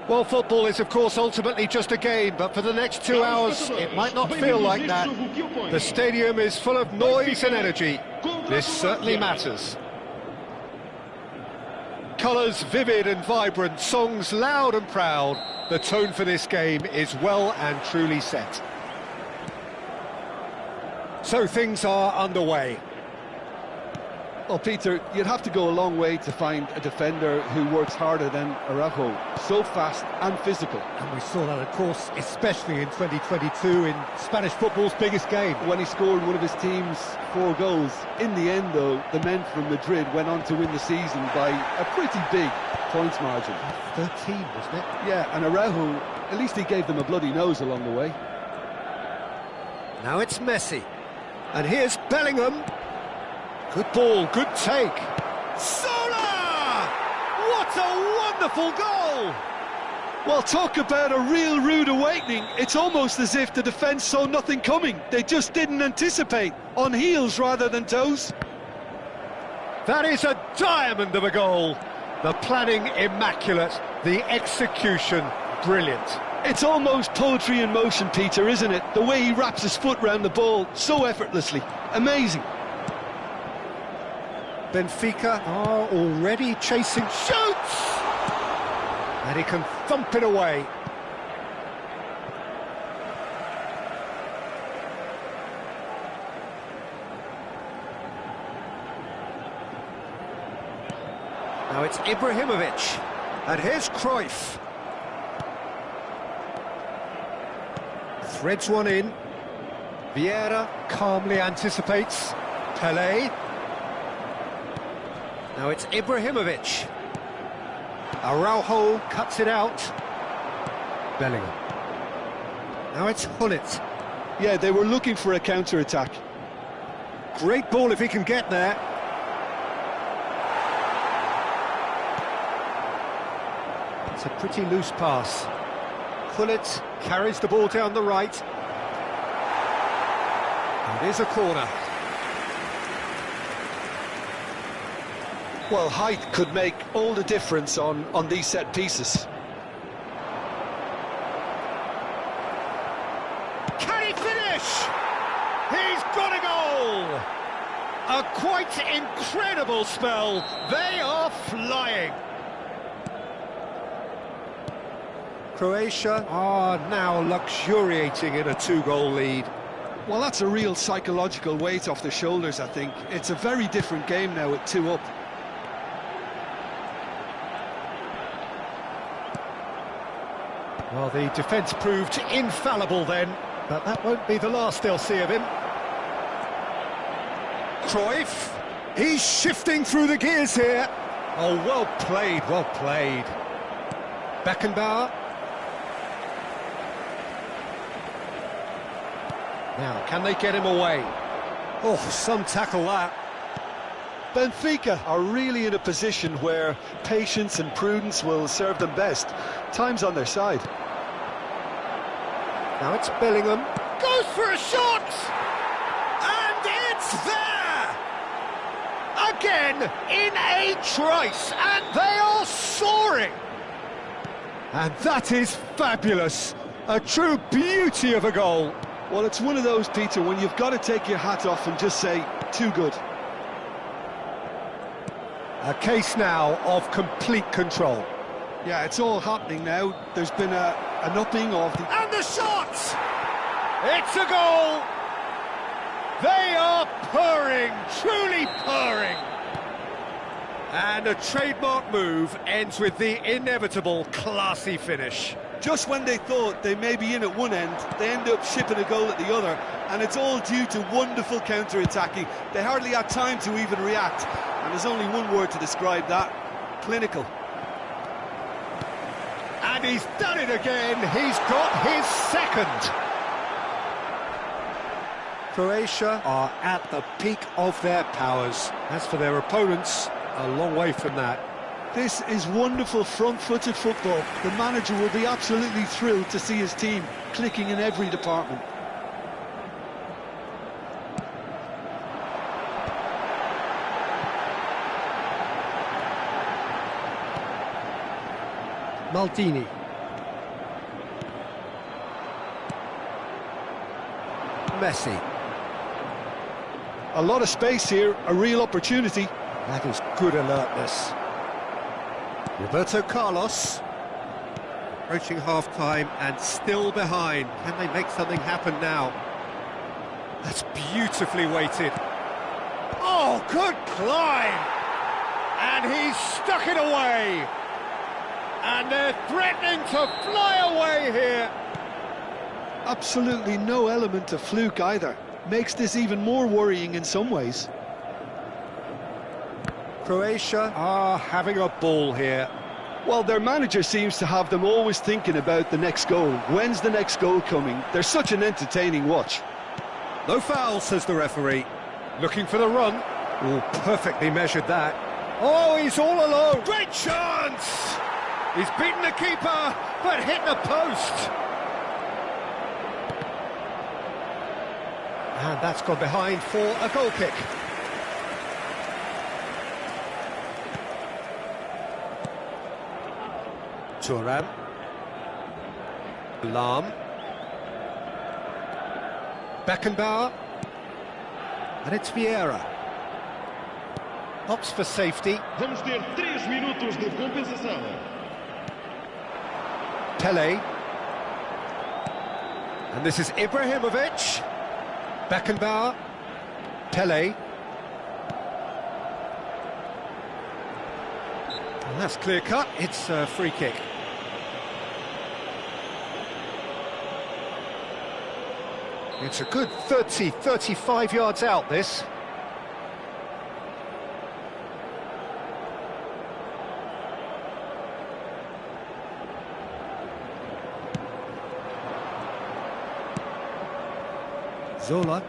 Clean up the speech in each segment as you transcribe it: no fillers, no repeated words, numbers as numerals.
Well, football is, of course, ultimately just a game, but for the next 2 hours, it might not feel like that. The stadium is full of noise and energy. This certainly matters. Colours vivid and vibrant, songs loud and proud. The tone for this game is well and truly set. So things are underway. Well, Peter, you'd have to go a long way to find a defender who works harder than Araujo. So fast and physical. And we saw that, of course, especially in 2022 in Spanish football's biggest game. When he scored one of his team's 4 goals. In the end, though, the men from Madrid went on to win the season by a pretty big points margin. 13, wasn't it? Yeah, and Araujo, at least he gave them a bloody nose along the way. Now it's Messi. And here's Bellingham. Good ball, good take. Sola! What a wonderful goal! Well, talk about a real rude awakening. It's almost as if the defence saw nothing coming. They just didn't anticipate. On heels rather than toes. That is a diamond of a goal. The planning immaculate, the execution brilliant. It's almost poetry in motion, Peter, isn't it? The way he wraps his foot round the ball so effortlessly. Amazing. Benfica are already chasing, shoots! And he can thump it away. Now it's Ibrahimovic, and here's Cruyff. Threads one in. Vieira calmly anticipates. Pelé. Now it's Ibrahimovic. Araujo cuts it out. Bellingham. Now it's Hullet. Yeah, they were looking for a counter-attack. Great ball if he can get there. It's a pretty loose pass. Hullet carries the ball down the right. It is a corner. Well, height could make all the difference on these set pieces. Can he finish? He's got a goal! A quite incredible spell. They are flying. Croatia are now luxuriating in a 2-goal lead. Well, that's a real psychological weight off their shoulders, I think. It's a very different game now at 2 up. Well, the defence proved infallible then, but that won't be the last they'll see of him. Cruyff, he's shifting through the gears here. Oh, well played, well played. Beckenbauer. Now, can they get him away? Oh, some tackle that. Benfica are really in a position where patience and prudence will serve them best. Time's on their side. Now it's Bellingham. Goes for a shot! And it's there! Again, in a trice, and they are soaring! And that is fabulous. A true beauty of a goal. Well, it's one of those, Peter, when you've got to take your hat off and just say, too good. A case now of complete control. Yeah, it's all happening now. There's been an upping of the... And the shot! It's a goal! They are purring, truly purring. And a trademark move ends with the inevitable classy finish. Just when they thought they may be in at one end, they end up shipping a goal at the other, and it's all due to wonderful counter-attacking. They hardly had time to even react, and there's only one word to describe that: clinical. And he's done it again. He's got his second. Croatia are at the peak of their powers. As for their opponents, a long way from that. This is wonderful front-footed football. The manager will be absolutely thrilled to see his team clicking in every department. Maldini. Messi. A lot of space here, a real opportunity. That is good alertness. Roberto Carlos. Approaching half-time and still behind. Can they make something happen now? That's beautifully weighted. Oh, good climb! And he's stuck it away! And they're threatening to fly away here! Absolutely no element of fluke either. Makes this even more worrying in some ways. Croatia are having a ball here. Well, their manager seems to have them always thinking about the next goal. When's the next goal coming? They're such an entertaining watch. No foul, says the referee. Looking for the run. Oh, perfectly measured that. Oh, he's all alone. Great chance! He's beaten the keeper, but hit the post. And that's gone behind for a goal kick. Thuram. Lahm. Beckenbauer. And it's Vieira. Opts for safety. Vamos ter 3 minutos de compensação. Pele. And this is Ibrahimovic. Beckenbauer. Pele. And that's clear cut. It's a free kick. It's a good 30, 35 yards out, this. Zola.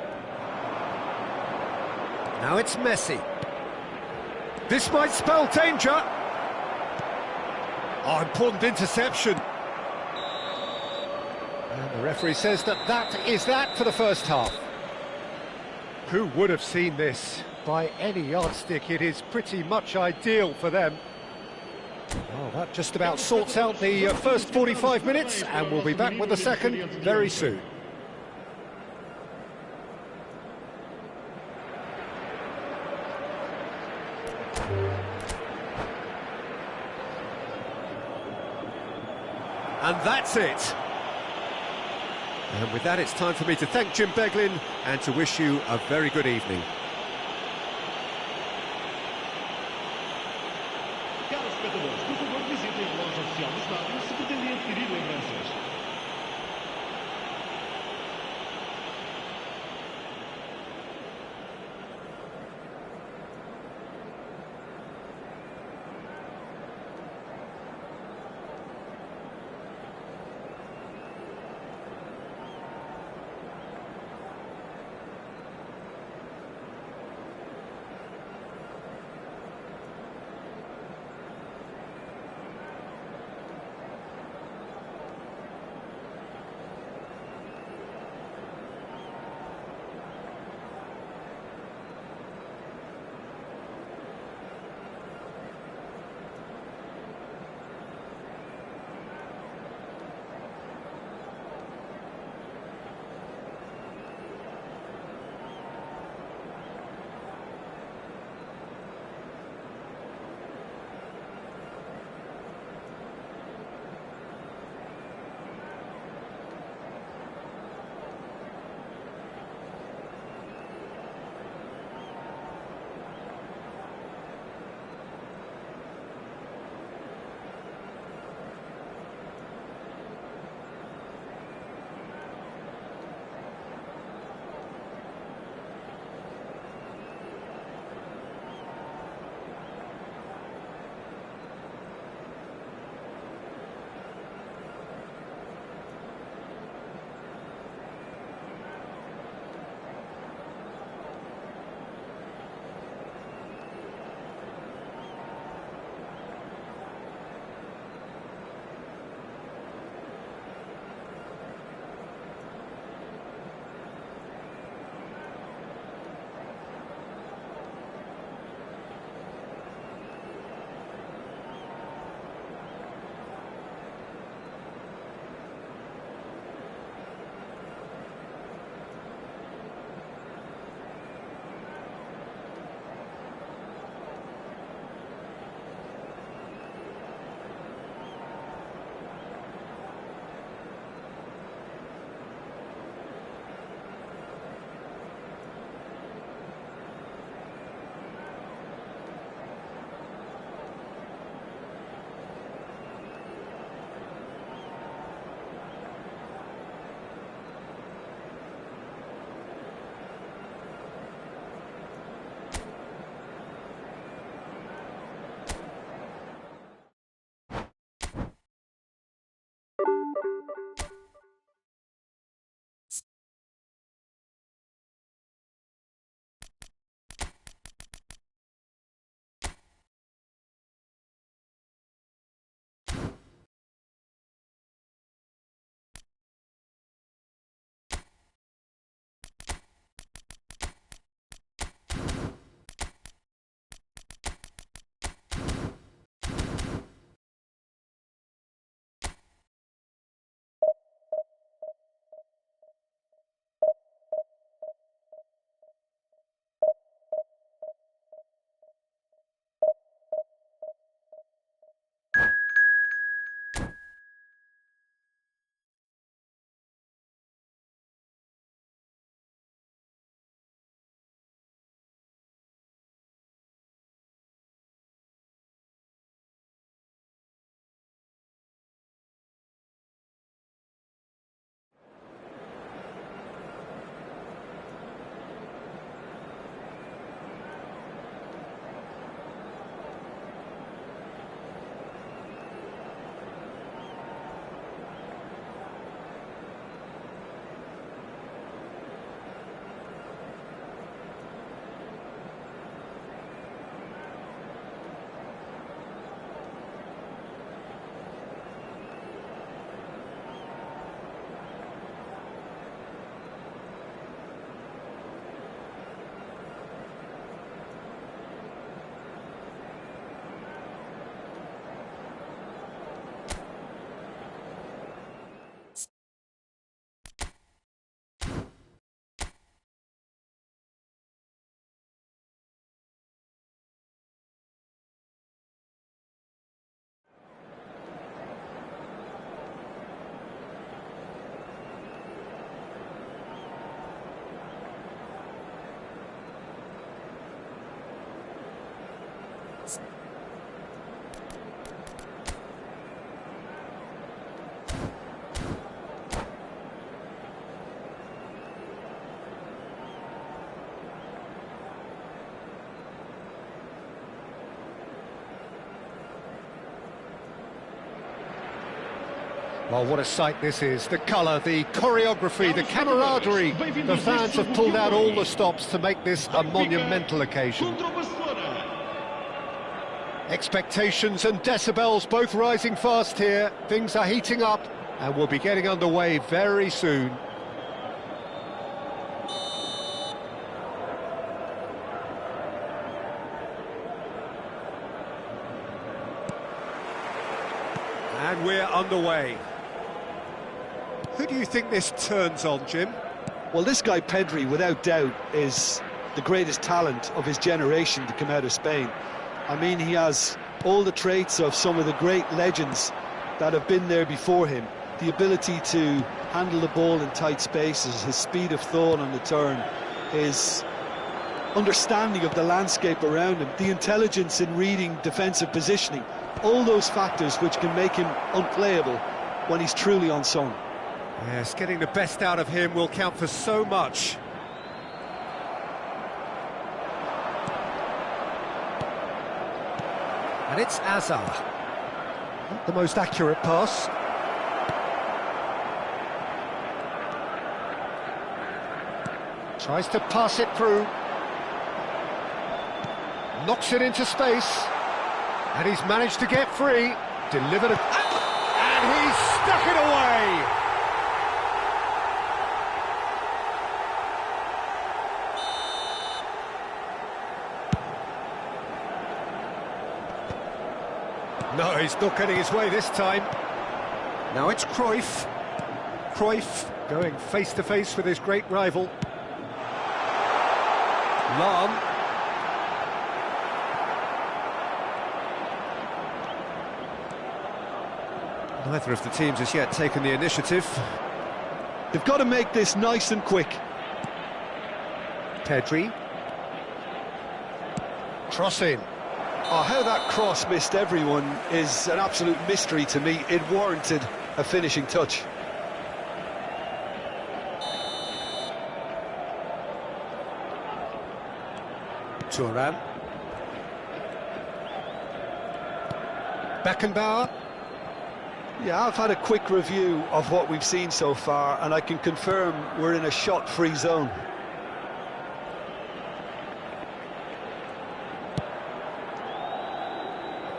Now it's Messi. This might spell danger. Oh, important interception. And the referee says that is that for the first half. Who would have seen this? By any yardstick, it is pretty much ideal for them. Oh, that just about sorts out the first 45 minutes, and we'll be back with the second very soon. And that's it. And with that, it's time for me to thank Jim Beglin and to wish you a very good evening. Caros espectadores, por favor, visitem a loja oficial do estádio se pretendem adquirir lembranças. Well, what a sight this is. The colour, the choreography, the camaraderie. The fans have pulled out all the stops to make this a monumental occasion. Expectations and decibels both rising fast here. Things are heating up and we'll be getting underway very soon. And we're underway. Who do you think this turns on, Jim? Well, this guy Pedri, without doubt, is the greatest talent of his generation to come out of Spain. I mean, he has all the traits of some of the great legends that have been there before him. The ability to handle the ball in tight spaces, his speed of thought on the turn, his understanding of the landscape around him, the intelligence in reading defensive positioning, all those factors which can make him unplayable when he's truly on song. Yes, getting the best out of him will count for so much. And it's Azar. Not the most accurate pass. Tries to pass it through. Knocks it into space. And he's managed to get free. Delivered it. And he's stuck it away. No, he's not getting his way this time. Now it's Cruyff. Cruyff going face-to-face with his great rival. Lahm. Neither of the teams has yet taken the initiative. They've got to make this nice and quick. Pedri. Cross in. Oh, how that cross missed everyone is an absolute mystery to me. It warranted a finishing touch. Thuram. Beckenbauer. Yeah, I've had a quick review of what we've seen so far, and I can confirm we're in a shot-free zone.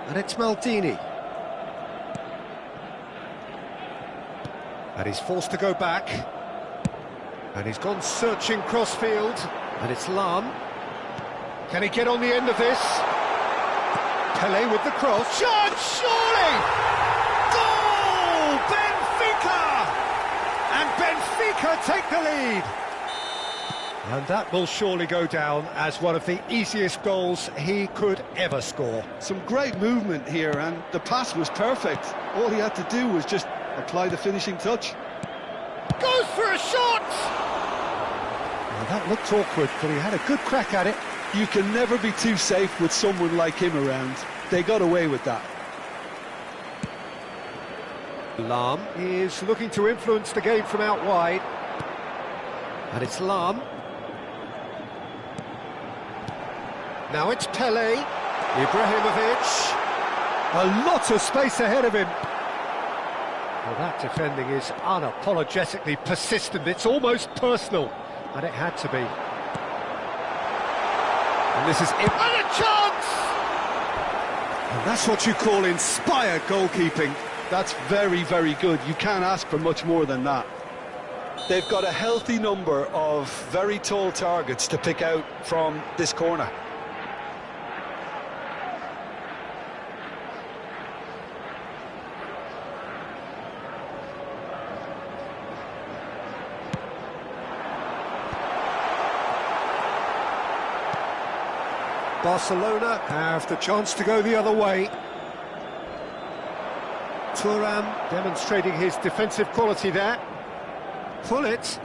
And it's Maldini. And he's forced to go back. And he's gone searching crossfield. And it's Lahm. Can he get on the end of this? Pelé with the cross. Shot, surely! Goal! Benfica! And Benfica take the lead. And that will surely go down as one of the easiest goals he could ever score. Some great movement here, and the pass was perfect. All he had to do was just apply the finishing touch. Goes for a shot! Well, that looked awkward, but he had a good crack at it. You can never be too safe with someone like him around. They got away with that. Lahm is looking to influence the game from out wide. And it's Lahm. Now it's Pelé, Ibrahimovic, a lot of space ahead of him. Well, that defending is unapologetically persistent, it's almost personal, and it had to be. And this is it. And a chance! And that's what you call inspired goalkeeping. That's very, very good. You can't ask for much more than that. They've got a healthy number of very tall targets to pick out from this corner. Barcelona have the chance to go the other way. Thuram demonstrating his defensive quality there. Pull it.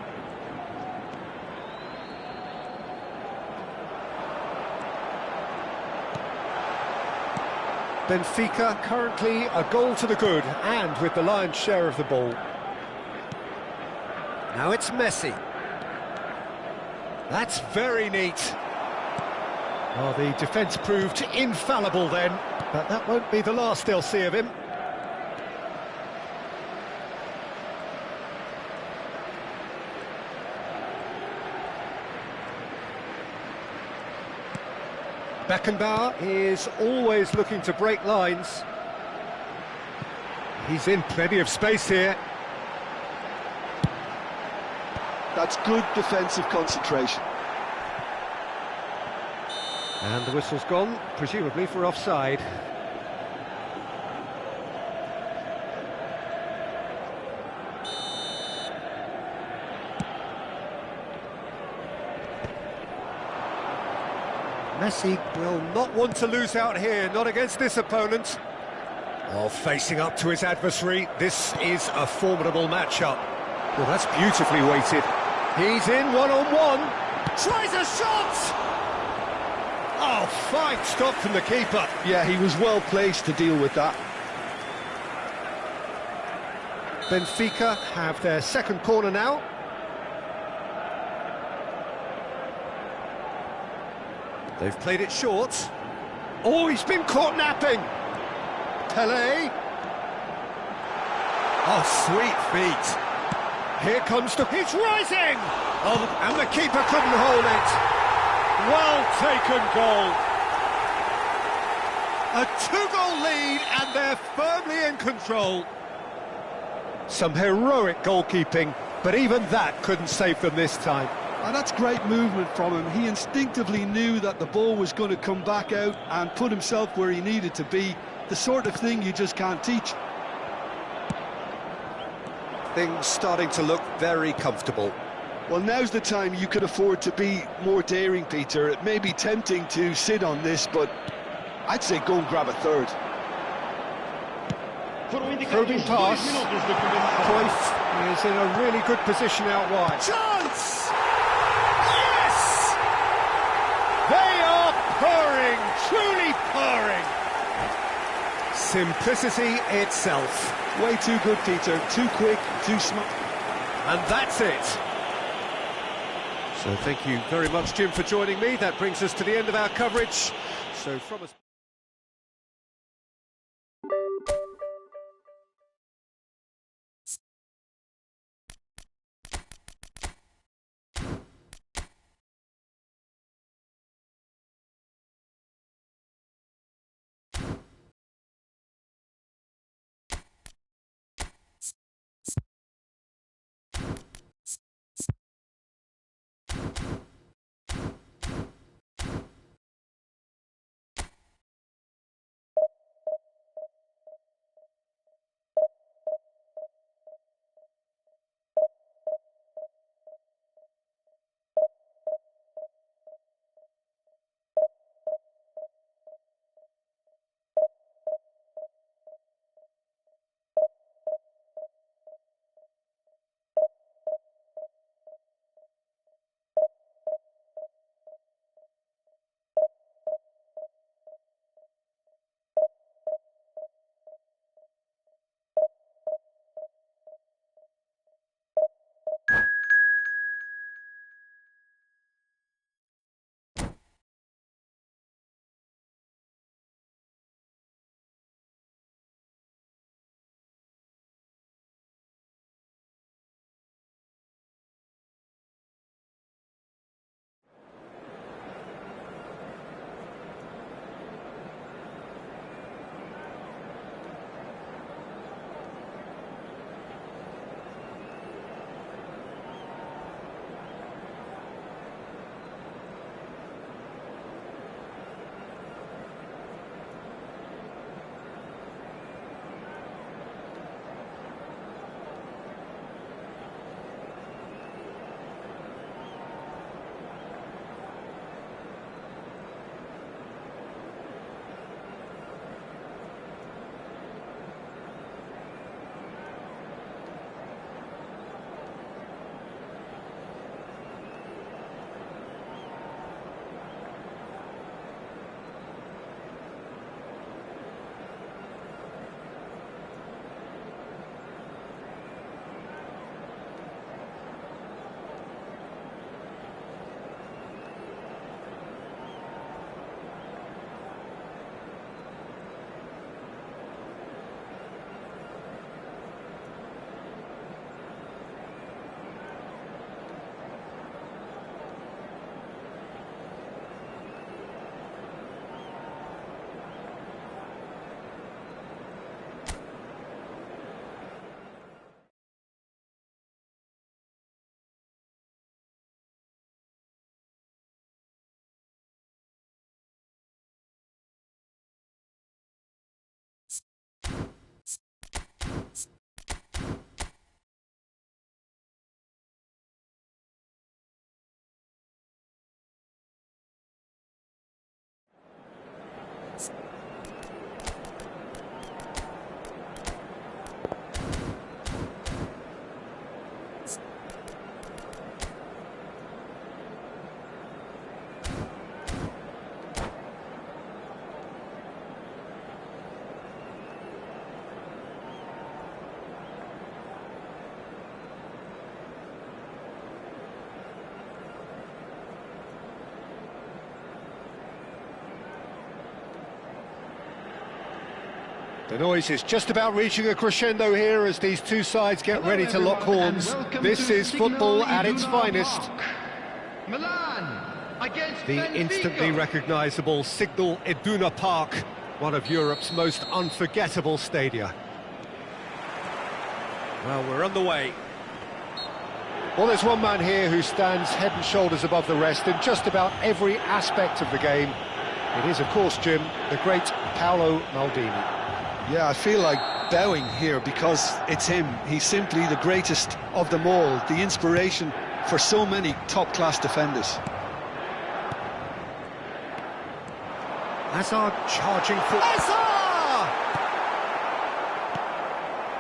Benfica currently a goal to the good and with the lion's share of the ball. Now it's Messi. That's very neat. Well, the defence proved infallible then, but that won't be the last they'll see of him. Beckenbauer is always looking to break lines. He's in plenty of space here. That's good defensive concentration. And the whistle's gone, presumably for offside. Messi will not want to lose out here, not against this opponent. Oh, facing up to his adversary, this is a formidable matchup. Well, that's beautifully weighted. He's in one-on-one. Tries a shot! Oh, fine stop from the keeper. Yeah, he was well placed to deal with that. Benfica have their second corner now. They've played it short. Oh, he's been caught napping. Pelé. Oh, sweet feet. Here comes he's rising! Oh, and the keeper couldn't hold it. Well taken goal. A 2-goal lead and they're firmly in control. Some heroic goalkeeping, but even that couldn't save them this time. And that's great movement from him. He instinctively knew that the ball was going to come back out and put himself where he needed to be. The sort of thing you just can't teach. Things starting to look very comfortable. Well, now's the time you can afford to be more daring, Peter. It may be tempting to sit on this, but I'd say go and grab a third. Probing pass. Cruyff is in a really good position out wide. Chance! Yes! They are purring, truly purring. Simplicity itself. Way too good, Peter. Too quick, too smart. And that's it. So thank you very much, Jim, for joining me. That brings us to the end of our coverage. So from us... The noise is just about reaching a crescendo here as these two sides get ready to lock horns. This is football at its finest. Milan against The instantly recognisable Signal Iduna Park, one of Europe's most unforgettable stadia. Well, we're on the way. Well, there's one man here who stands head and shoulders above the rest in just about every aspect of the game. It is, of course, Jim, the great Paolo Maldini. Yeah, I feel like bowing here because it's him. He's simply the greatest of them all, the inspiration for so many top-class defenders. Hazard charging for... Hazard!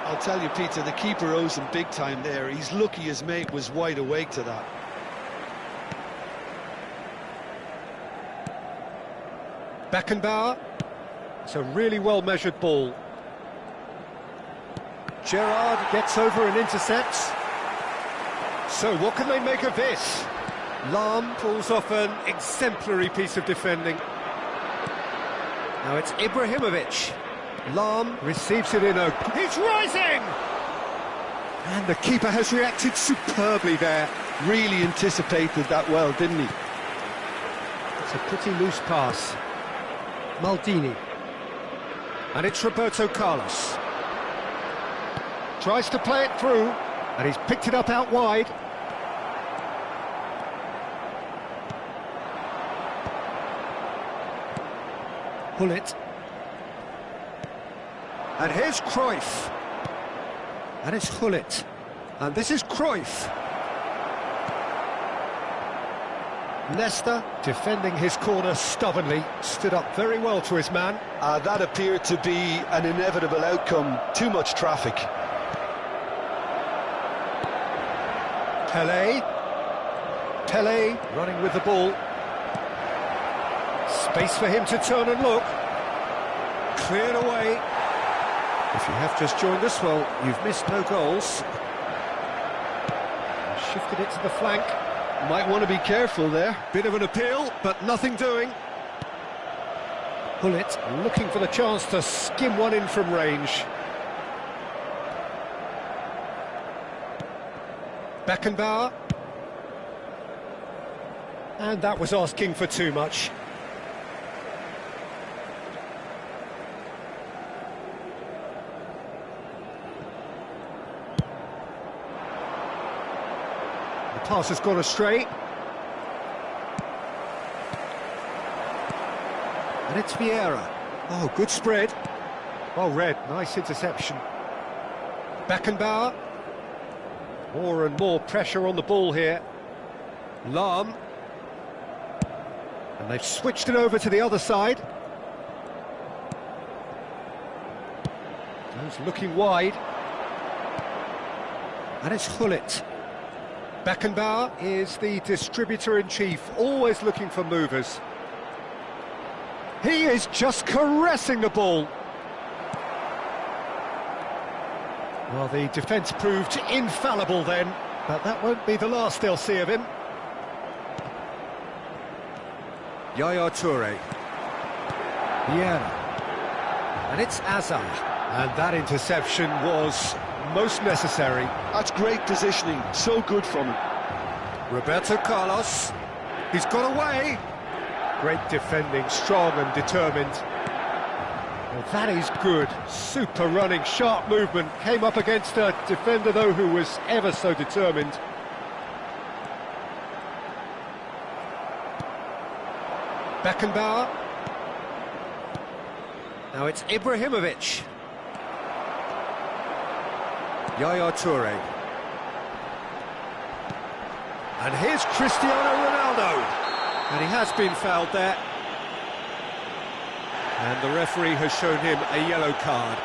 I'll tell you, Peter, the keeper owes him big time there. He's lucky his mate was wide awake to that. Beckenbauer. It's a really well-measured ball. Gerrard gets over and intercepts. So what can they make of this? Lahm pulls off an exemplary piece of defending. Now it's Ibrahimovic. Lahm receives it in a... He's rising! And the keeper has reacted superbly there. Really anticipated that well, didn't he? It's a pretty loose pass. Maldini. And it's Roberto Carlos. Tries to play it through, and he's picked it up out wide. Gullit. And here's Cruyff. And it's Gullit. And this is Cruyff. Leicester, defending his corner stubbornly, stood up very well to his man. That appeared to be an inevitable outcome. Too much traffic. Pelé running with the ball. Space for him to turn and look. Cleared away. If you have just joined us, well, you've missed no goals. Shifted it to the flank. Might want to be careful there. Bit of an appeal, but nothing doing. Gullit looking for the chance to skim one in from range. Beckenbauer. And that was asking for too much. The pass has gone astray. And it's Vieira. Oh, good spread. Well read, nice interception. Beckenbauer. More and more pressure on the ball here. Lahm. And they've switched it over to the other side. Those looking wide. And it's Gullit. Beckenbauer is the distributor-in-chief, always looking for movers. He is just caressing the ball. Well, the defence proved infallible then, but that won't be the last they'll see of him. Yaya Toure. Vieira. And it's Hazard. And that interception was most necessary. That's great positioning, so good from him. Roberto Carlos. He's got away. Great defending, strong and determined. Well, that is good. Super running, sharp movement. Came up against a defender, though, who was ever so determined. Beckenbauer. Now it's Ibrahimovic. Yaya Toure. And here's Cristiano Ronaldo. And he has been fouled there. And the referee has shown him a yellow card.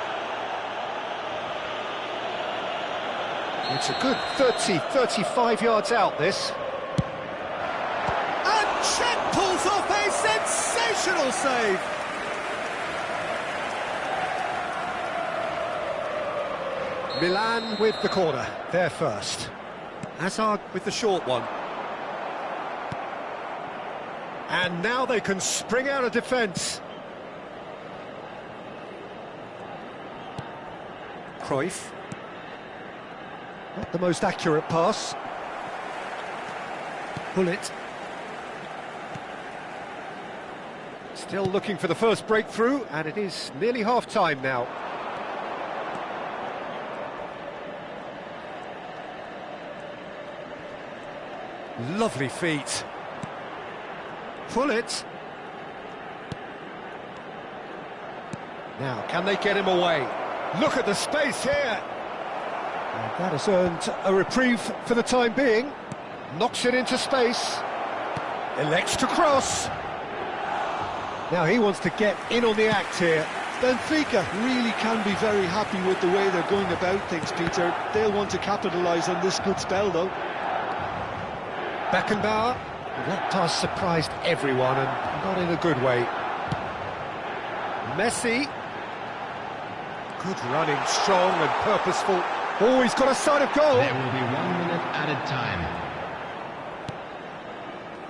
It's a good 35 yards out, this. And Cech pulls off a sensational save. Milan with the corner, they're first. Hazard with the short one. And now they can spring out of defence. Cruyff. Not the most accurate pass. Bullet. Still looking for the first breakthrough, and it is nearly half-time now. Lovely feet. Bullet. Now, can they get him away? Look at the space here. And that has earned a reprieve for the time being. Knocks it into space. Elects to cross. Now he wants to get in on the act here. Benfica really can be very happy with the way they're going about things, Peter. They'll want to capitalise on this good spell, though. Beckenbauer. That pass surprised everyone, and not in a good way. Messi. Good running, strong and purposeful. Oh, he's got a sight of goal. There will be 1 minute added time.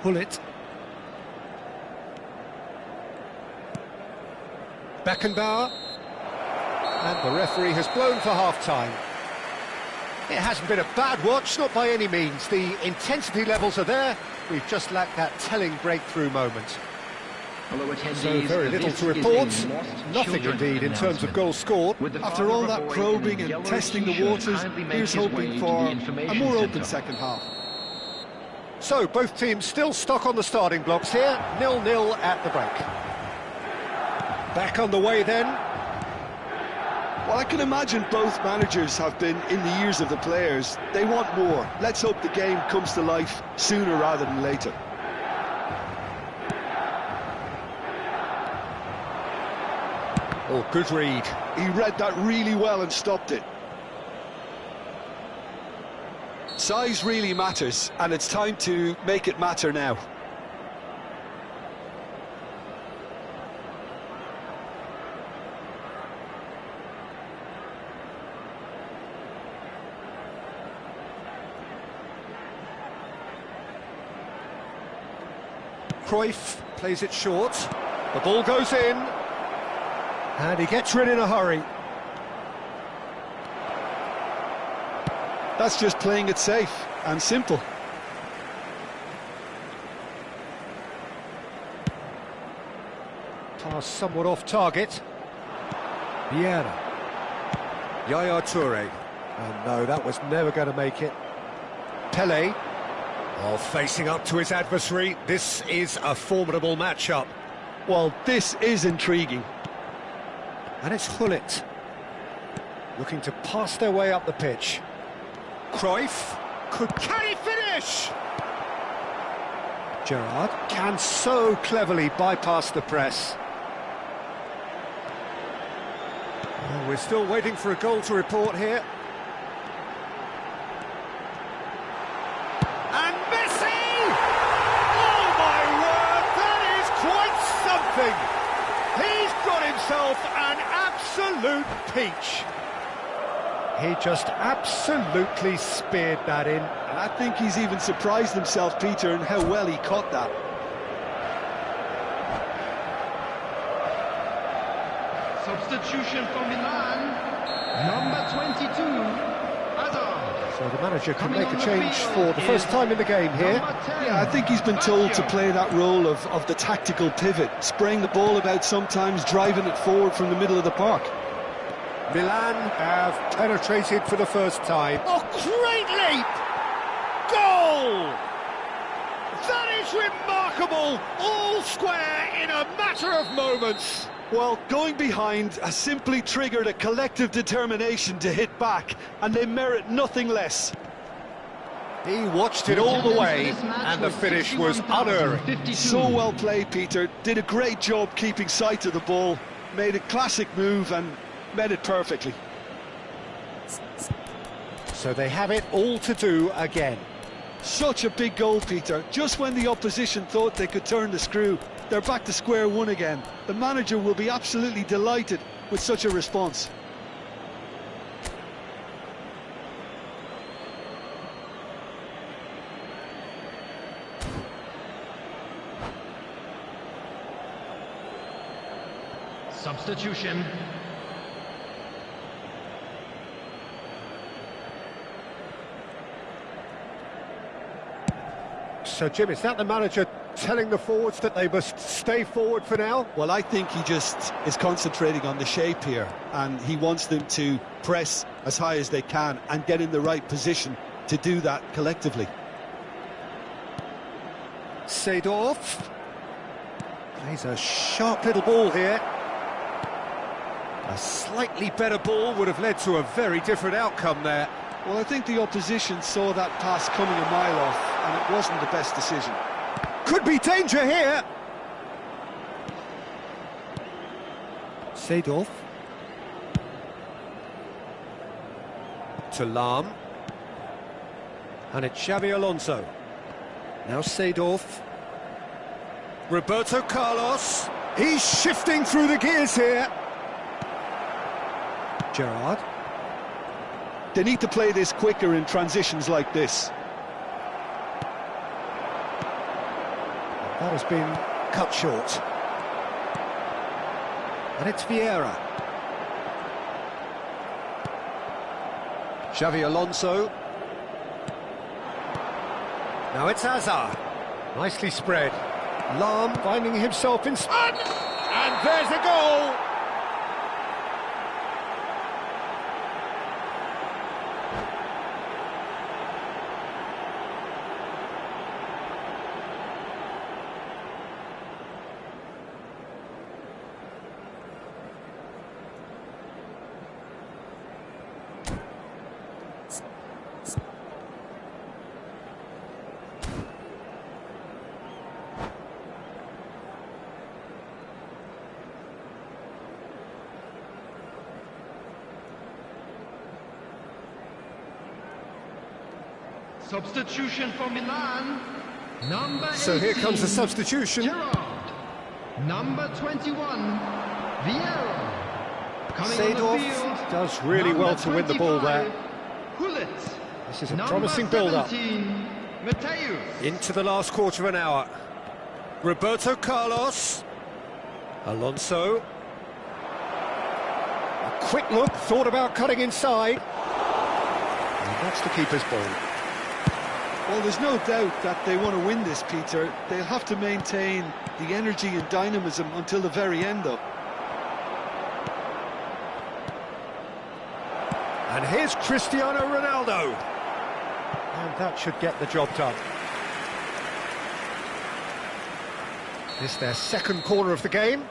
Bullet. Beckenbauer. And the referee has blown for half-time. It hasn't been a bad watch, not by any means. The intensity levels are there. We've just lacked that telling breakthrough moment. So very little to report. Nothing indeed in terms of goals scored. After all that probing and testing the waters, here's hoping for a more open second half. So both teams still stuck on the starting blocks here. 0-0 at the break. Back on the way then. Well, I can imagine both managers have been in the ears of the players. They want more. Let's hope the game comes to life sooner rather than later. Oh, good read. He read that really well and stopped it. Size really matters, and it's time to make it matter now. Cruyff plays it short. The ball goes in. And he gets rid in a hurry. That's just playing it safe and simple. Pass somewhat off target. Vieira. Yaya Toure. Oh no, that was never going to make it. Pelé. Oh, facing up to his adversary. This is a formidable matchup. Well, this is intriguing. And it's Hullet. Looking to pass their way up the pitch. Cruyff. Can he finish? Gerrard can so cleverly bypass the press. Oh, we're still waiting for a goal to report here. And Messi! Oh my word, that is quite something! He's got himself an absolute peach. He just absolutely speared that in. And I think he's even surprised himself, Peter, in how well he caught that. Substitution for Milan, number 22, Hazard. So the manager can make a change for the first time in the game here. Yeah, I think he's been told to play that role of the tactical pivot, spraying the ball about sometimes, driving it forward from the middle of the park. Milan have penetrated for the first time. Oh, great leap! Goal! That is remarkable! All square in a matter of moments. Well, going behind has simply triggered a collective determination to hit back, and they merit nothing less. He watched it all the way, and the finish was unerring. So well played, Peter. Did a great job keeping sight of the ball, made a classic move and met it perfectly. So they have it all to do again. Such a big goal, Peter. Just when the opposition thought they could turn the screw, they're back to square one again. The manager will be absolutely delighted with such a response. Substitution. So, Jim, is that the manager telling the forwards that they must stay forward for now? Well, I think he just is concentrating on the shape here, and he wants them to press as high as they can and get in the right position to do that collectively. Seedorf plays a sharp little ball here. A slightly better ball would have led to a very different outcome there. Well, I think the opposition saw that pass coming a mile off, and it wasn't the best decision. Could be danger here. Seedorf. To Lahm. And it's Xavi Alonso. Now Seedorf. Roberto Carlos. He's shifting through the gears here. Gerrard. They need to play this quicker in transitions like this. That has been cut short. And it's Vieira. Xavi Alonso. Now it's Hazard. Nicely spread. Lahm finding himself in... And there's a goal! Substitution for Milan. Number 18. So here comes the substitution. Gerrard. Number 21. Vieira. Coming on the Seedorf field. does really well to win the ball there. Gullit. This is a promising build-up. Mateus. Into the last quarter of an hour. Roberto Carlos. Alonso. A quick look, thought about cutting inside. And that's the keeper's ball. Well, there's no doubt that they want to win this, Peter. They'll have to maintain the energy and dynamism until the very end, though. And here's Cristiano Ronaldo. And that should get the job done. This is their second corner of the game.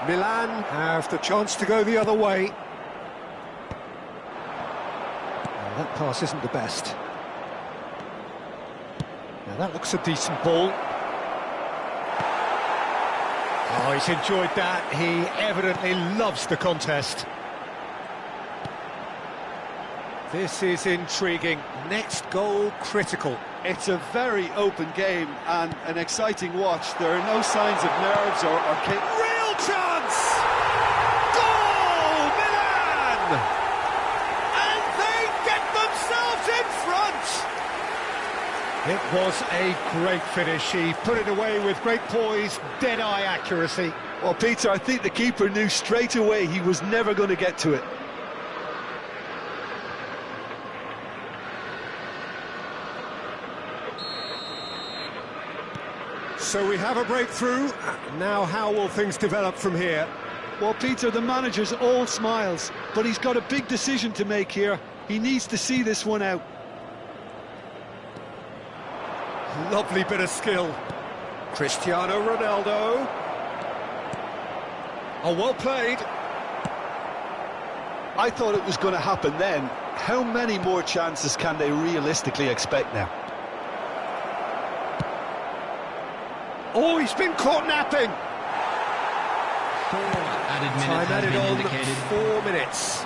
Milan have the chance to go the other way. Now, that pass isn't the best. Now that looks a decent ball. Oh, he's enjoyed that. He evidently loves the contest. This is intriguing. Next goal critical. It's a very open game and an exciting watch. There are no signs of nerves or Real chance! Goal, Milan! And they get themselves in front! It was a great finish. He put it away with great poise, dead-eye accuracy. Well, Peter, I think the keeper knew straight away he was never going to get to it. So we have a breakthrough. Now how will things develop from here? Well, Peter, the manager's all smiles, but he's got a big decision to make here. He needs to see this one out. Lovely bit of skill. Cristiano Ronaldo. Oh, well played. I thought it was going to happen then. How many more chances can they realistically expect now? Oh, he's been caught napping. 4 added minutes Time has added been on, indicated. 4 minutes.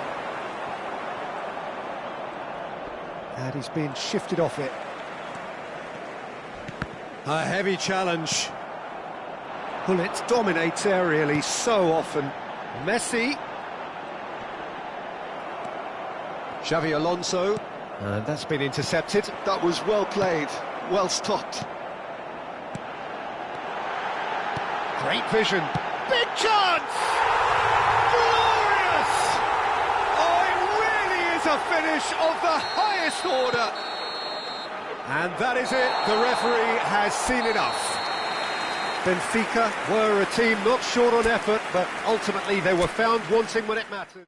And he's been shifted off it. A heavy challenge. Gullit dominates aerially so often. Messi. Xavi Alonso. And that's been intercepted. That was well played, well stopped. Great vision. Big chance! Glorious! Oh, it is a finish of the highest order. And that is it, the referee has seen enough. Benfica were a team not short on effort, but ultimately they were found wanting when it mattered.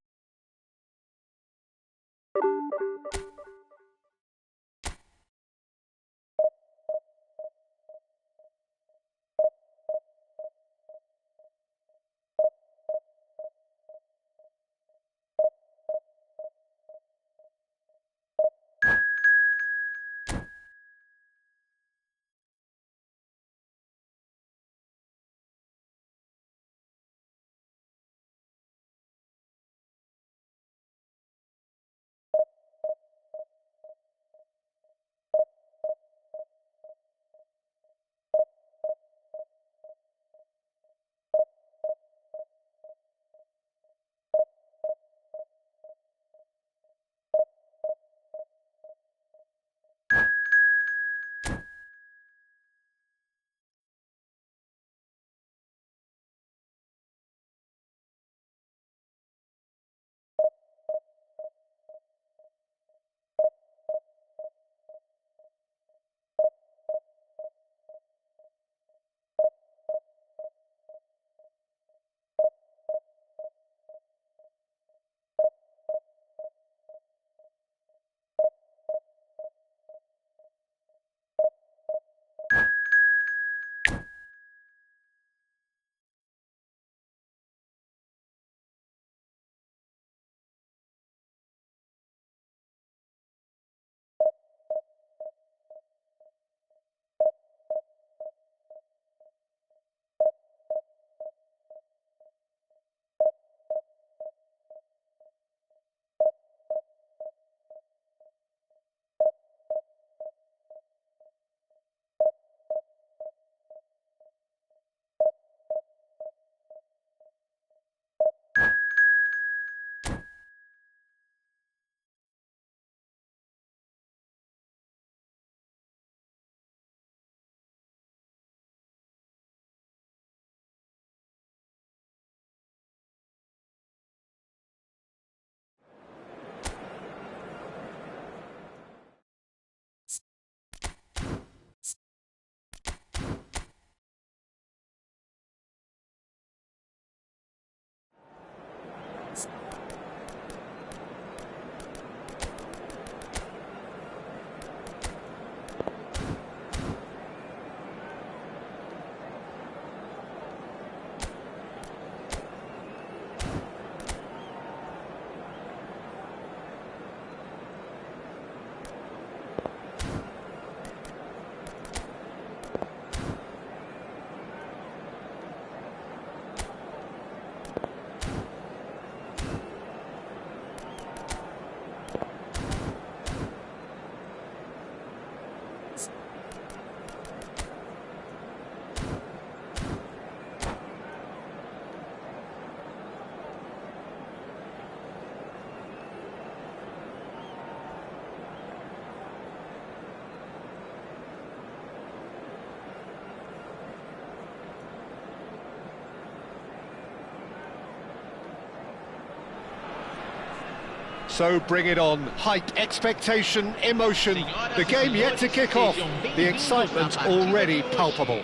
So bring it on. Hype, expectation, emotion. The game yet to kick off. The excitement already palpable.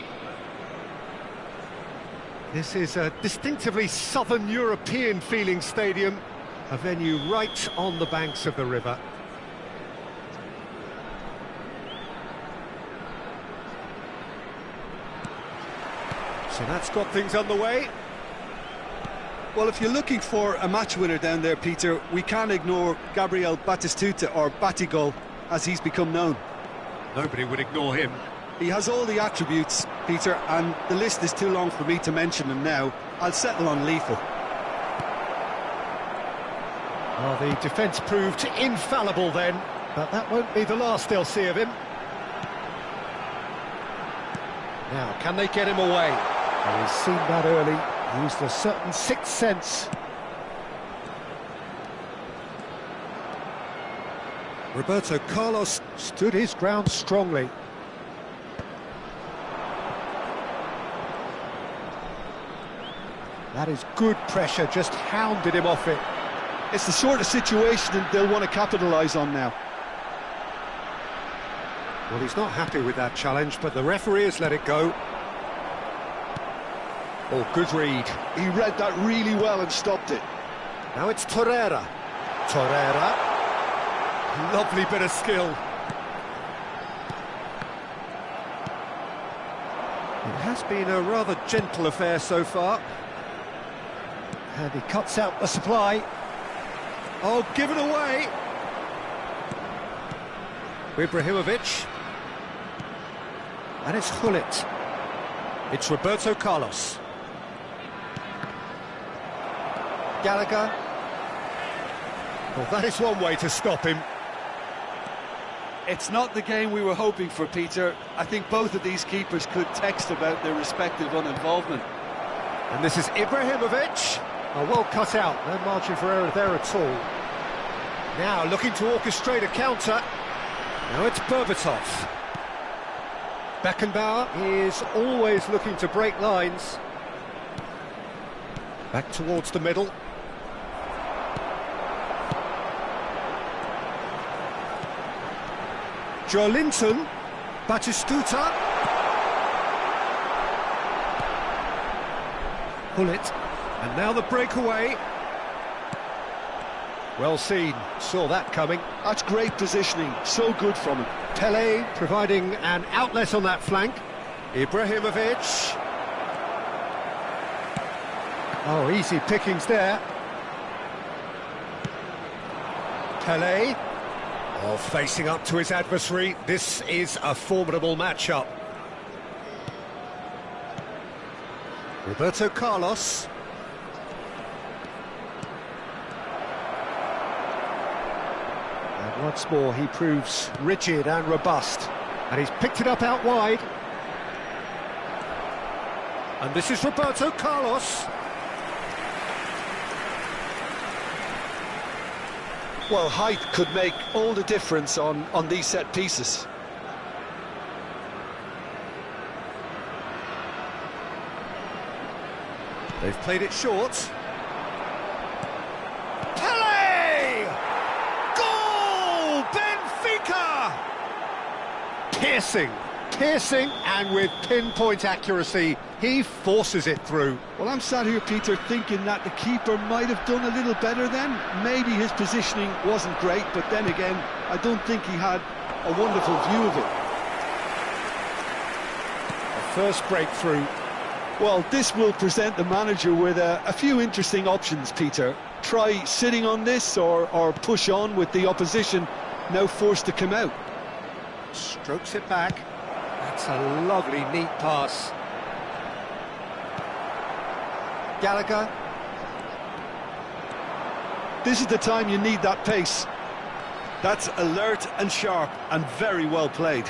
This is a distinctively southern European feeling stadium. A venue right on the banks of the river. So that's got things underway. Well, if you're looking for a match winner down there, Peter, we can't ignore Gabriel Batistuta, or Batigol, as he's become known. Nobody would ignore him. He has all the attributes, Peter, and the list is too long for me to mention them now. I'll settle on lethal. Well, the defence proved infallible then, but that won't be the last they'll see of him. Now, can they get him away? Well, he's seen that early. Used a certain sixth sense. Roberto Carlos stood his ground strongly. That is good pressure, just hounded him off it. It's the sort of situation that they'll want to capitalise on now. Well, he's not happy with that challenge, but the referee has let it go. Oh, good read. He read that really well and stopped it. Now it's Torreira. Torreira. Lovely bit of skill. It has been a rather gentle affair so far. And he cuts out the supply. Oh, given away. Ibrahimovic. And it's Hullet. It's Roberto Carlos. Gallagher. Well, that is one way to stop him. It's not the game we were hoping for, Peter. I think both of these keepers could text about their respective uninvolvement. And this is Ibrahimovic. Oh, well cut out. No margin for error there at all. Now looking to orchestrate a counter. Now it's Berbatov. Beckenbauer is always looking to break lines. Back towards the middle. Joelinton, Batistuta, Hullet, and now the breakaway. Well seen, saw that coming. That's great positioning, so good from him. Pele providing an outlet on that flank. Ibrahimovic. Oh, easy pickings there. Pele. Oh, facing up to his adversary, this is a formidable matchup. Roberto Carlos. And once more he proves rigid and robust. And he's picked it up out wide. And this is Roberto Carlos. Well, height could make all the difference on these set pieces. They've played it short. Pele! Goal! Benfica! Piercing, and with pinpoint accuracy, he forces it through. Well, I'm sat here, Peter, thinking that the keeper might have done a little better then. Maybe his positioning wasn't great, but then again, I don't think he had a wonderful view of it. A first breakthrough. Well, this will present the manager with a few interesting options, Peter. Try sitting on this or push on with the opposition now forced to come out. Strokes it back. That's a lovely, neat pass. Gallagher. This is the time you need that pace. That's alert and sharp and very well played.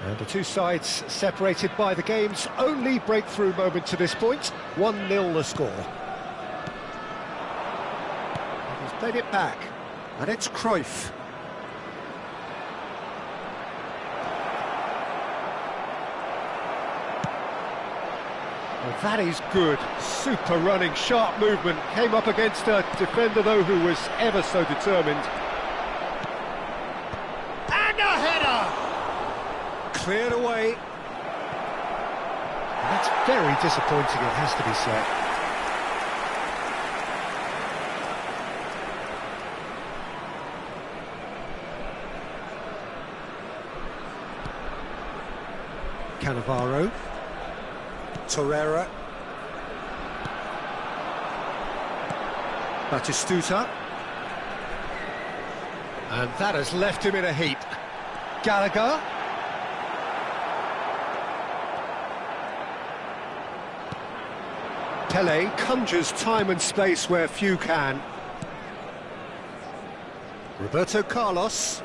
And the two sides separated by the game's only breakthrough moment to this point. 1-0 the score. And he's played it back. And it's Cruyff. Well, that is good. Super running, sharp movement. Came up against a defender, though, who was ever so determined. And a header! Cleared away. That's very disappointing, it has to be said. Cannavaro. Torreira. Batistuta. And that has left him in a heap. Gallagher. Pele conjures time and space where few can. Roberto Carlos.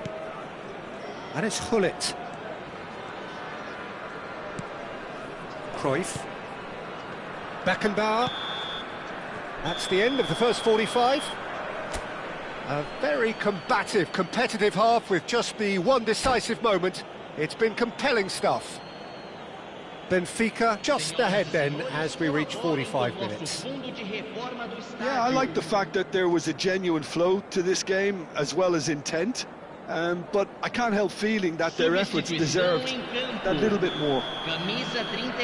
And it's Hullet. Cruyff. Beckenbauer. That's the end of the first 45. A very combative, competitive half with just the one decisive moment. It's been compelling stuff. Benfica just ahead then as we reach 45 minutes. Yeah, I like the fact that there was a genuine flow to this game as well as intent, but I can't help feeling that their efforts deserved that little bit more.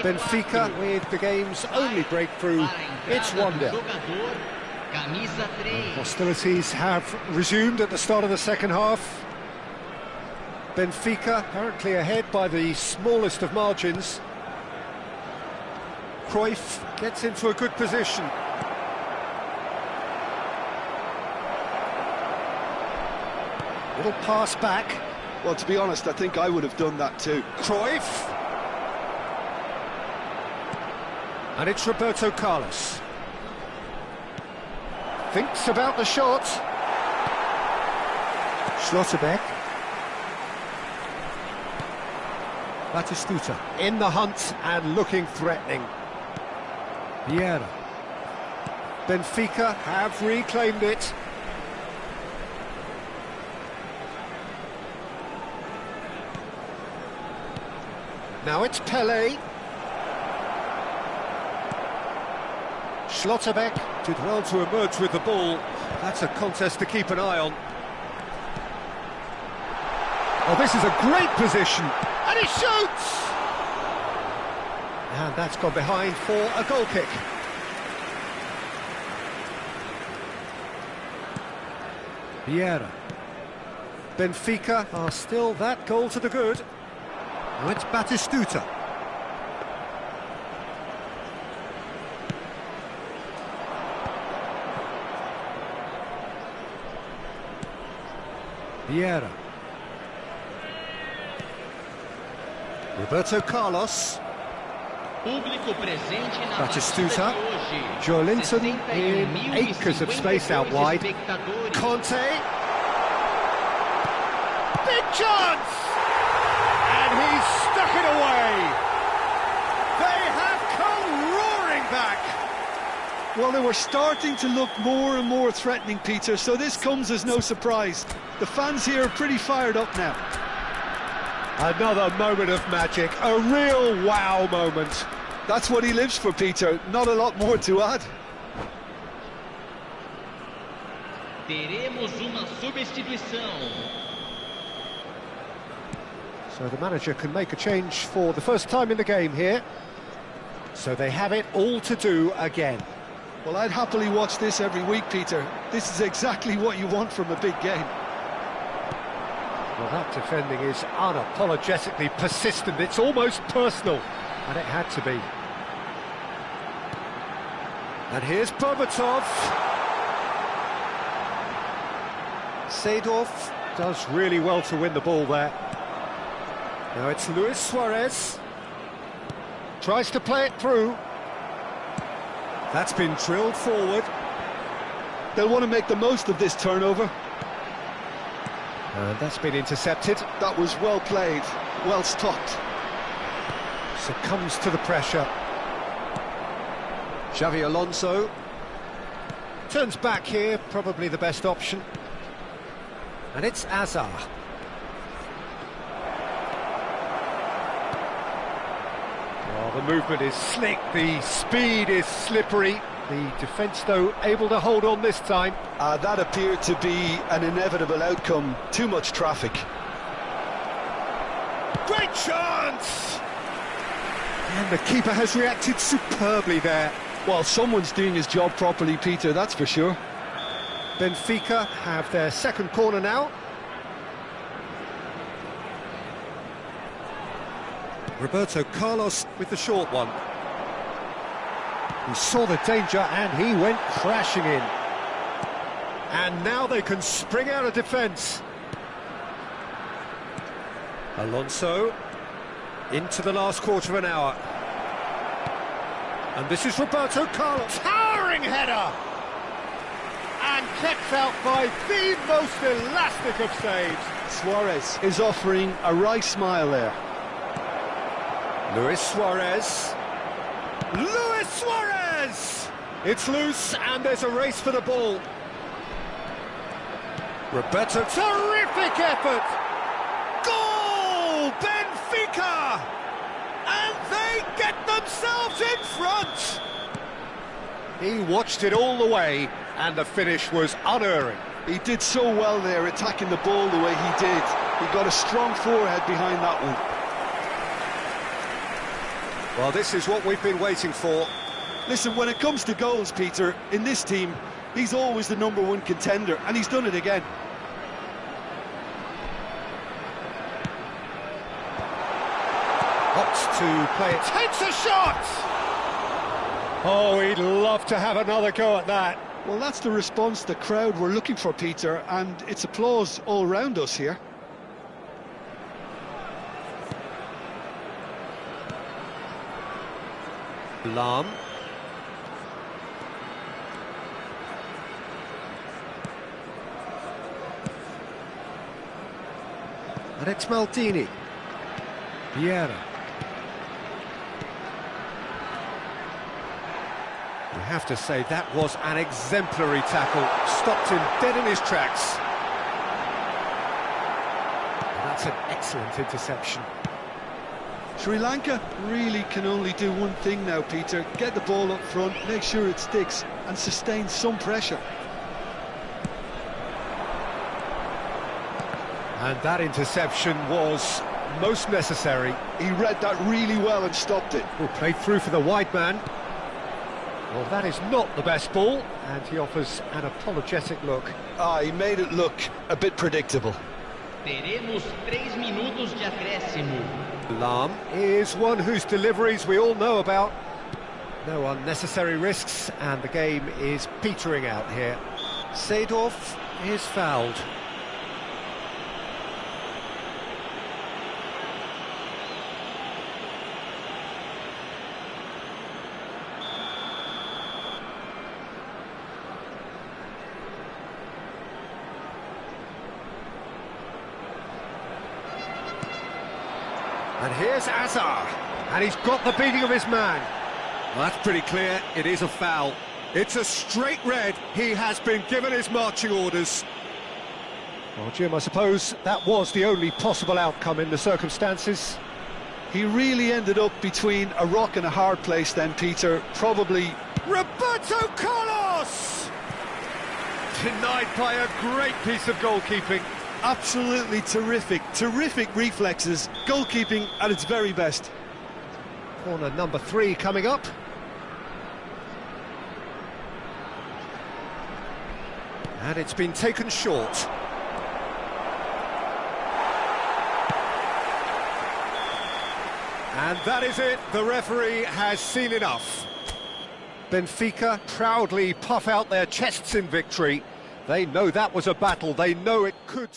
Benfica with the game's only breakthrough, it's 1-0. Hostilities have resumed at the start of the second half. Benfica currently ahead by the smallest of margins. Cruyff gets into a good position. Little pass back. Well, to be honest, I think I would have done that too. Cruyff. And it's Roberto Carlos. Thinks about the shot. Schlotterbeck. Batistuta in the hunt and looking threatening. Vieira. Benfica have reclaimed it. Now it's Pelé. Schlotterbeck did well to emerge with the ball. That's a contest to keep an eye on. Oh, this is a great position. And he shoots! And that's gone behind for a goal kick. Vieira. Benfica are still that goal to the good. Now it's Batistuta. Vieira. Roberto Carlos. Batistuta. Joelinton in acres of space out wide. Conte. Big chance! And he's stuck it away. They have come roaring back. Well, they were starting to look more and more threatening, Peter, so this comes as no surprise. The fans here are pretty fired up now. Another moment of magic, a real wow moment. That's what he lives for, Peter, not a lot more to add. Teremos uma substituição. So the manager can make a change for the first time in the game here. So they have it all to do again. Well, I'd happily watch this every week, Peter. This is exactly what you want from a big game. Well, that defending is unapologetically persistent. It's almost personal, and it had to be. And here's Berbatov. Seedorf does really well to win the ball there. Now it's Luis Suarez. Tries to play it through. That's been drilled forward. They'll want to make the most of this turnover. And that's been intercepted. That was well played, well stopped. Succumbs to the pressure. Xavi Alonso. Turns back here, probably the best option. And it's Azar. Well, the movement is slick, the speed is slippery. The defence, though, able to hold on this time. That appeared to be an inevitable outcome. Too much traffic. Great chance! And the keeper has reacted superbly there. Well, someone's doing his job properly, Peter, that's for sure. Benfica have their second corner now. Roberto Carlos with the short one. He saw the danger and he went crashing in. And now they can spring out of defence. Alonso into the last quarter of an hour. And this is Roberto Carlos. Towering header! And kept out by the most elastic of saves. Suarez is offering a wry smile there. Luis Suarez. Luis Suarez! It's loose and there's a race for the ball. Roberto, terrific effort! Goal! Benfica! And they get themselves in front! He watched it all the way, and the finish was unerring. He did so well there, attacking the ball the way he did. He got a strong forehead behind that one. Well, this is what we've been waiting for. Listen, when it comes to goals, Peter, in this team, he's always the #1 contender, and he's done it again. Opts to play it. Takes a shot! Oh, he'd love to have another go at that. Well, that's the response the crowd were looking for, Peter, and it's applause all round us here. Lam. And it's Maldini. Vieira. You have to say that was an exemplary tackle. Stopped him dead in his tracks. And that's an excellent interception. Sri Lanka really can only do one thing now, Peter. Get the ball up front, make sure it sticks, and sustain some pressure. And that interception was most necessary. He read that really well and stopped it. Oh, played through for the wide man. Well, that is not the best ball, and he offers an apologetic look. He made it look a bit predictable. Teremos 3 minutos de acréscimo. Lam is one whose deliveries we all know about. No unnecessary risks, and the game is petering out here. Seedorf is fouled. And here's Azar, and he's got the beating of his man. Well, that's pretty clear, it is a foul. It's a straight red, he has been given his marching orders. Well, Jim, I suppose that was the only possible outcome in the circumstances. He really ended up between a rock and a hard place then, Peter. Probably... Roberto Carlos! Denied by a great piece of goalkeeping. Absolutely terrific reflexes, goalkeeping at its very best. Corner number 3 coming up. And it's been taken short. And that is it, the referee has seen enough. Benfica proudly puff out their chests in victory. They know that was a battle, they know it could...